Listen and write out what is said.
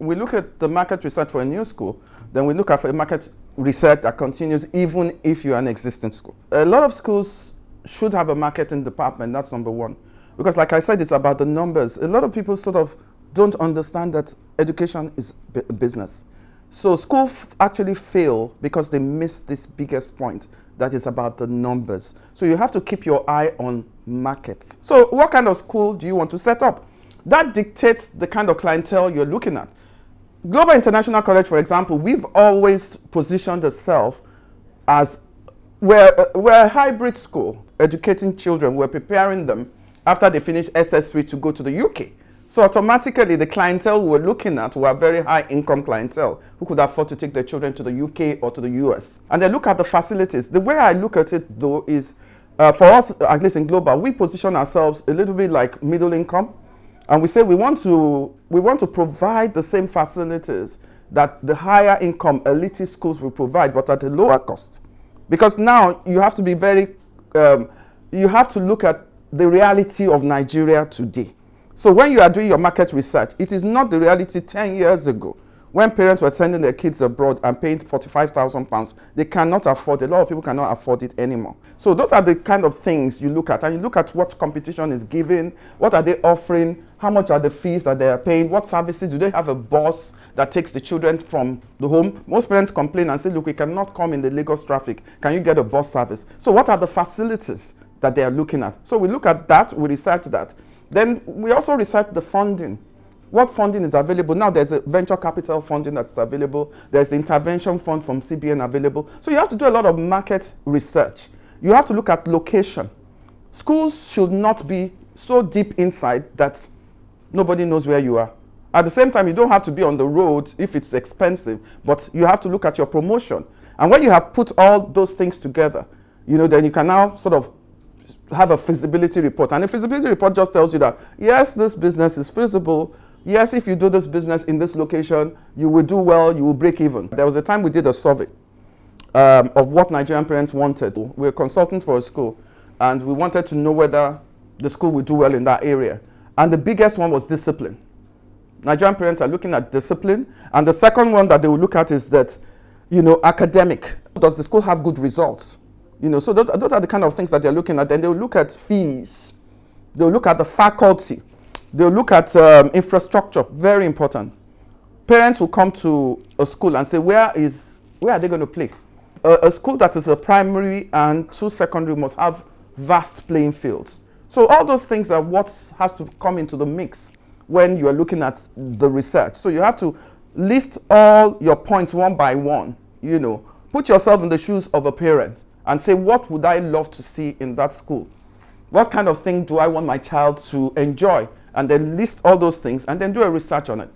we look at the market research for a new school, then we look at a market research that continues even if you're an existing school. A lot of schools should have a marketing department, that's number one. Because like I said, it's about the numbers. A lot of people sort of don't understand that education is business. So schools actually fail because they miss this biggest point, that is about the numbers. So you have to keep your eye on markets. So what kind of school do you want to set up? That dictates the kind of clientele you're looking at. Global International College, for example, we've always positioned ourselves as we're a hybrid school, educating children. We're preparing them after they finish SS3 to go to the UK. So automatically, the clientele we're looking at were very high income clientele who could afford to take their children to the UK or to the US. And then look at the facilities. The way I look at it, though, is for us, at least in global, we position ourselves a little bit like middle income. And we say we want to provide the same facilities that the higher income elitist schools will provide, but at a lower cost. Because now you have to be you have to look at the reality of Nigeria today. So when you are doing your market research, it is not the reality 10 years ago when parents were sending their kids abroad and paying £45,000. They cannot afford it. A lot of people cannot afford it anymore. So those are the kind of things you look at. And you look at what competition is giving, what are they offering, how much are the fees that they are paying, what services, do they have a bus that takes the children from the home? Most parents complain and say, look, we cannot come in the Lagos traffic. Can you get a bus service? So what are the facilities that they are looking at? So we look at that, we research that. Then we also research the funding. What funding is available? Now there's a venture capital funding that's available. There's the intervention fund from CBN available. So you have to do a lot of market research. You have to look at location. Schools should not be so deep inside that nobody knows where you are. At the same time, you don't have to be on the road if it's expensive, but you have to look at your promotion. And when you have put all those things together, then you can now sort of have a feasibility report. And the feasibility report just tells you that, yes, this business is feasible. Yes, if you do this business in this location, you will do well, you will break even. There was a time we did a survey of what Nigerian parents wanted. We were consulting for a school, and we wanted to know whether the school would do well in that area. And the biggest one was discipline. Nigerian parents are looking at discipline. And the second one that they will look at is that, academic. Does the school have good results? So those are the kind of things that they're looking at. Then they'll look at fees. They'll look at the faculty. They'll look at infrastructure, very important. Parents will come to a school and say, where are they going to play? A school that is a primary and 2 secondary must have vast playing fields. So all those things are what has to come into the mix when you are looking at the research. So you have to list all your points one by one, Put yourself in the shoes of a parent and say, what would I love to see in that school? What kind of thing do I want my child to enjoy? And then list all those things and then do a research on it.